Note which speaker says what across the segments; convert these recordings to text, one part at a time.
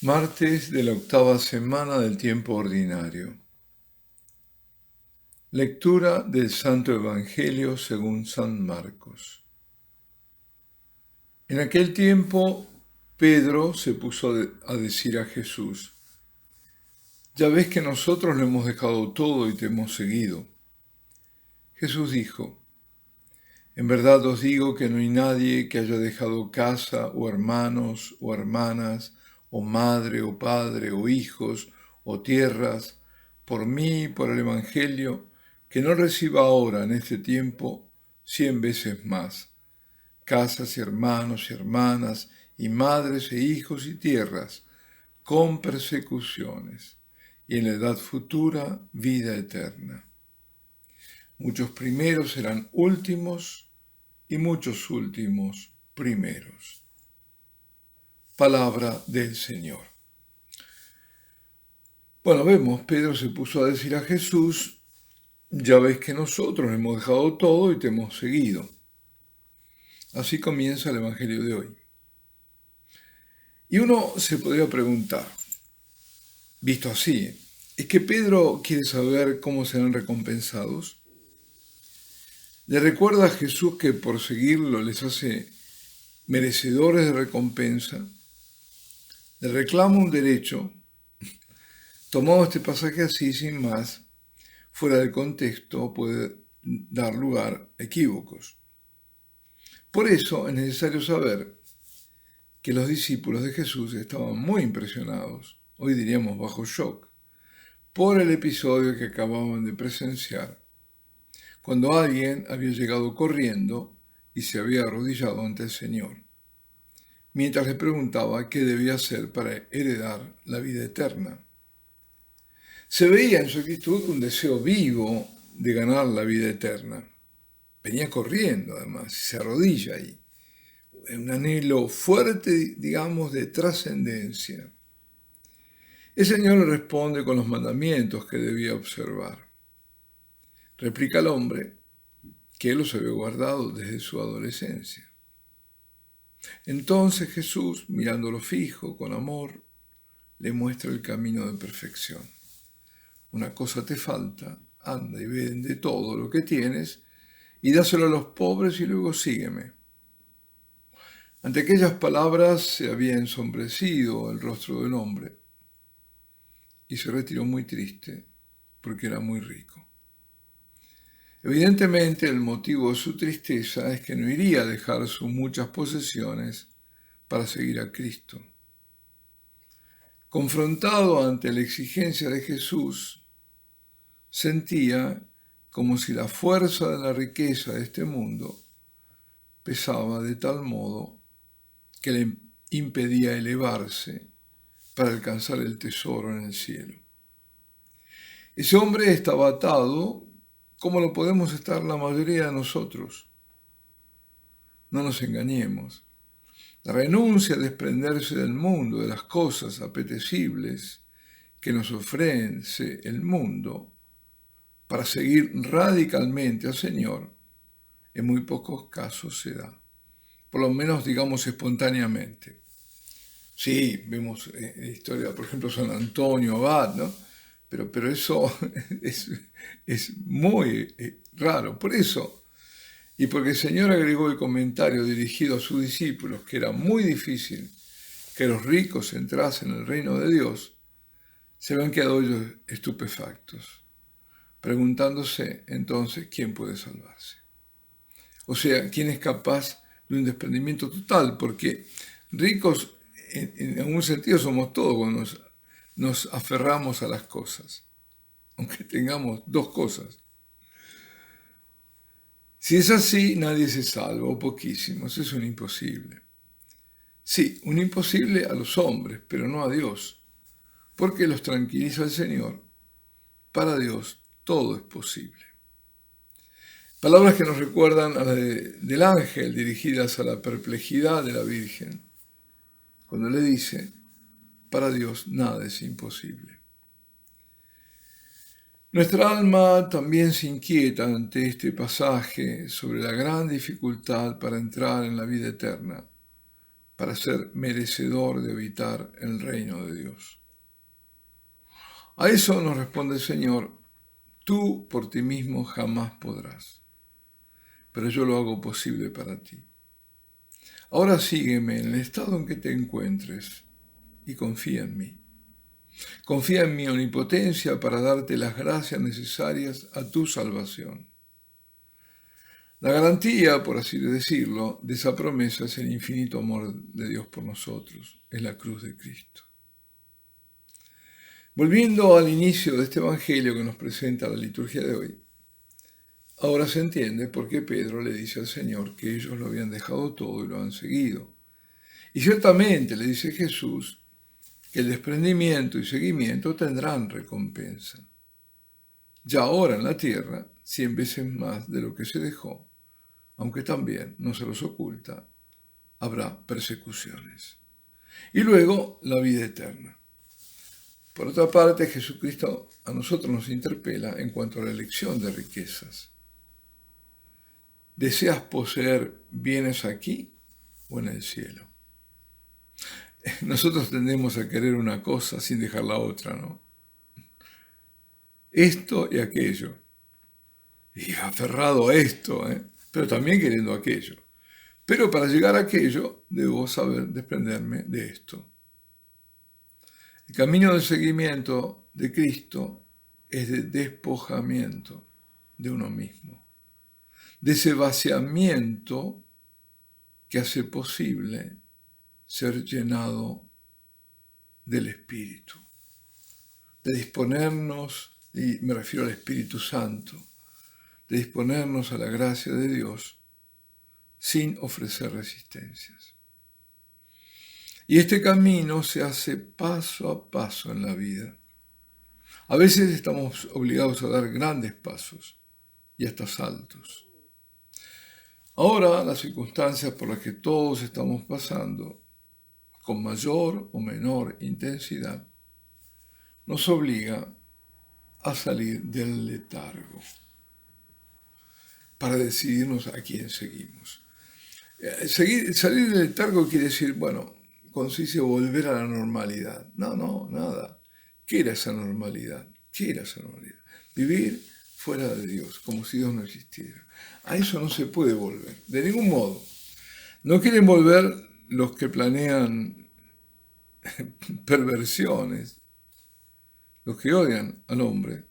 Speaker 1: Martes de la octava semana del tiempo ordinario. Lectura del Santo Evangelio según San Marcos. En aquel tiempo, Pedro se puso a decir a Jesús: «Ya ves que nosotros lo hemos dejado todo y te hemos seguido». Jesús dijo: «En verdad os digo que no hay nadie que haya dejado casa o hermanos o hermanas, o madre o padre o hijos o tierras, por mí y por el Evangelio, que no reciba ahora en este tiempo 100 veces más, casas y hermanos y hermanas, y madres e hijos y tierras, con persecuciones, y en la edad futura vida eterna. Muchos primeros serán últimos, y muchos últimos primeros». Palabra del Señor. Bueno, vemos, Pedro se puso a decir a Jesús: «Ya ves que nosotros hemos dejado todo y te hemos seguido». Así comienza el Evangelio de hoy. Y uno se podría preguntar, visto así, ¿es que Pedro quiere saber cómo serán recompensados? Le recuerda a Jesús que por seguirlo les hace merecedores de recompensa. Le reclama un derecho. Tomado este pasaje así, sin más, fuera del contexto, puede dar lugar a equívocos. Por eso es necesario saber que los discípulos de Jesús estaban muy impresionados, hoy diríamos bajo shock, por el episodio que acababan de presenciar, cuando alguien había llegado corriendo y se había arrodillado ante el Señor, mientras le preguntaba qué debía hacer para heredar la vida eterna. Se veía en su actitud un deseo vivo de ganar la vida eterna. Venía corriendo, además, y se arrodilla ahí. Un anhelo fuerte, digamos, de trascendencia. El Señor le responde con los mandamientos que debía observar. Replica al hombre que él los había guardado desde su adolescencia. Entonces Jesús, mirándolo fijo, con amor, le muestra el camino de perfección. Una cosa te falta, anda y vende todo lo que tienes y dáselo a los pobres y luego sígueme. Ante aquellas palabras se había ensombrecido el rostro del hombre y se retiró muy triste porque era muy rico. Evidentemente el motivo de su tristeza es que no iría a dejar sus muchas posesiones para seguir a Cristo. Confrontado ante la exigencia de Jesús, sentía como si la fuerza de la riqueza de este mundo pesaba de tal modo que le impedía elevarse para alcanzar el tesoro en el cielo. Ese hombre estaba atado como lo podemos estar la mayoría de nosotros. No nos engañemos. La renuncia a desprenderse del mundo, de las cosas apetecibles que nos ofrece el mundo, para seguir radicalmente al Señor, en muy pocos casos se da. Por lo menos, digamos, espontáneamente. Sí, vemos en la historia, por ejemplo, San Antonio Abad, ¿no? Pero eso es muy raro. Por eso, y porque el Señor agregó el comentario dirigido a sus discípulos, que era muy difícil que los ricos entrasen en el reino de Dios, se habían quedado ellos estupefactos, preguntándose entonces quién puede salvarse. O sea, quién es capaz de un desprendimiento total, porque ricos en algún sentido somos todos cuando nos aferramos a las cosas, aunque tengamos dos cosas. Si es así, nadie se salva, o poquísimos, es un imposible. Sí, un imposible a los hombres, pero no a Dios, porque los tranquiliza el Señor. Para Dios todo es posible. Palabras que nos recuerdan a las del ángel, dirigidas a la perplejidad de la Virgen, cuando le dice: para Dios nada es imposible. Nuestra alma también se inquieta ante este pasaje sobre la gran dificultad para entrar en la vida eterna, para ser merecedor de habitar en el reino de Dios. A eso nos responde el Señor: tú por ti mismo jamás podrás, pero yo lo hago posible para ti. Ahora sígueme en el estado en que te encuentres y confía en mí. Confía en mi omnipotencia para darte las gracias necesarias a tu salvación. La garantía, por así decirlo, de esa promesa es el infinito amor de Dios por nosotros, es la cruz de Cristo. Volviendo al inicio de este evangelio que nos presenta la liturgia de hoy, ahora se entiende por qué Pedro le dice al Señor que ellos lo habían dejado todo y lo han seguido. Y ciertamente le dice Jesús que el desprendimiento y seguimiento tendrán recompensa. Ya ahora en la tierra, 100 veces más de lo que se dejó, aunque también no se los oculta, habrá persecuciones. Y luego la vida eterna. Por otra parte, Jesucristo a nosotros nos interpela en cuanto a la elección de riquezas. ¿Deseas poseer bienes aquí o en el cielo? Nosotros tendemos a querer una cosa sin dejar la otra, ¿no? Esto y aquello. Y aferrado a esto, pero también queriendo aquello. Pero para llegar a aquello, debo saber desprenderme de esto. El camino del seguimiento de Cristo es de despojamiento de uno mismo, de ese vaciamiento que hace posible ser llenado del Espíritu, de disponernos, y me refiero al Espíritu Santo, de disponernos a la gracia de Dios sin ofrecer resistencias. Y este camino se hace paso a paso en la vida. A veces estamos obligados a dar grandes pasos y hasta saltos. Ahora, las circunstancias por las que todos estamos pasando, con mayor o menor intensidad, nos obliga a salir del letargo para decidirnos a quién seguimos. Salir del letargo quiere decir, consiste en volver a la normalidad. No, nada. ¿Qué era esa normalidad? Vivir fuera de Dios, como si Dios no existiera. A eso no se puede volver, de ningún modo. No quieren volver los que planean perversiones, los que odian al hombre,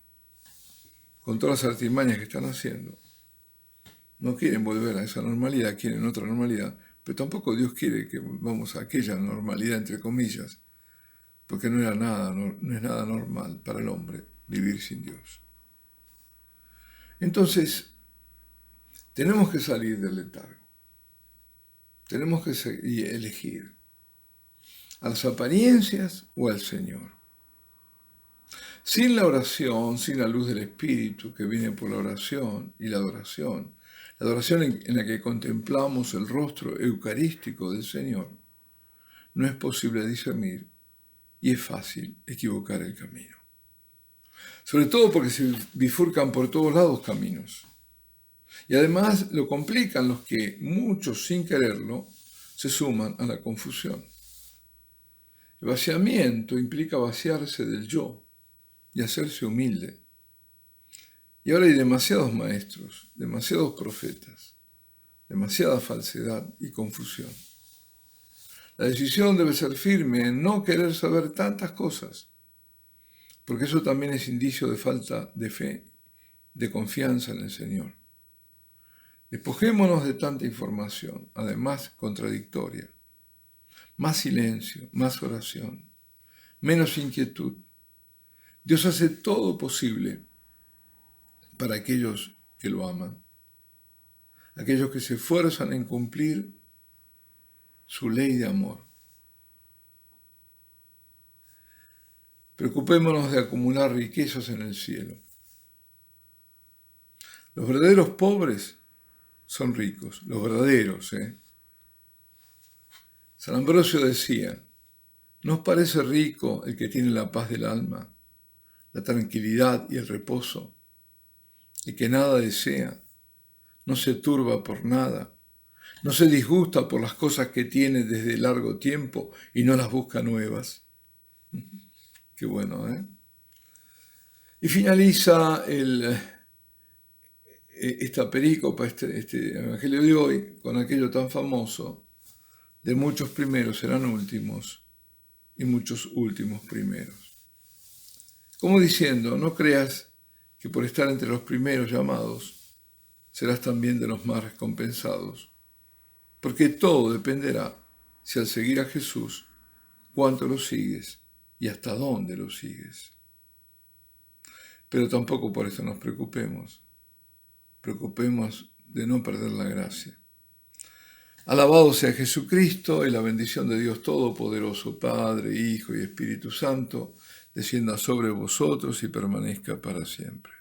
Speaker 1: con todas las artimañas que están haciendo. No quieren volver a esa normalidad, quieren otra normalidad, pero tampoco Dios quiere que vamos a aquella normalidad, entre comillas, porque no es nada normal para el hombre vivir sin Dios. Entonces, tenemos que salir del letargo, tenemos que elegir a las apariencias o al Señor. Sin la oración, sin la luz del Espíritu que viene por la oración y la adoración en la que contemplamos el rostro eucarístico del Señor, no es posible discernir y es fácil equivocar el camino. Sobre todo porque se bifurcan por todos lados caminos. Y además lo complican los que, muchos sin quererlo, se suman a la confusión. El vaciamiento implica vaciarse del yo y hacerse humilde. Y ahora hay demasiados maestros, demasiados profetas, demasiada falsedad y confusión. La decisión debe ser firme en no querer saber tantas cosas, porque eso también es indicio de falta de fe, de confianza en el Señor. Despojémonos de tanta información, además contradictoria. Más silencio, más oración, menos inquietud. Dios hace todo posible para aquellos que lo aman, aquellos que se esfuerzan en cumplir su ley de amor. Preocupémonos de acumular riquezas en el cielo. Los verdaderos pobres son ricos, los verdaderos. San Ambrosio decía: ¿no os parece rico el que tiene la paz del alma, la tranquilidad y el reposo, y que nada desea, no se turba por nada, No se disgusta por las cosas que tiene desde largo tiempo y no las busca nuevas. Qué bueno, ¿eh? Y finaliza esta perícopa, este evangelio de hoy, con aquello tan famoso: de muchos primeros serán últimos y muchos últimos primeros. Como diciendo, no creas que por estar entre los primeros llamados serás también de los más recompensados, porque todo dependerá si al seguir a Jesús, cuánto lo sigues y hasta dónde lo sigues. Pero tampoco por eso nos preocupemos de no perder la gracia. Alabado sea Jesucristo, y la bendición de Dios Todopoderoso, Padre, Hijo y Espíritu Santo, descienda sobre vosotros y permanezca para siempre.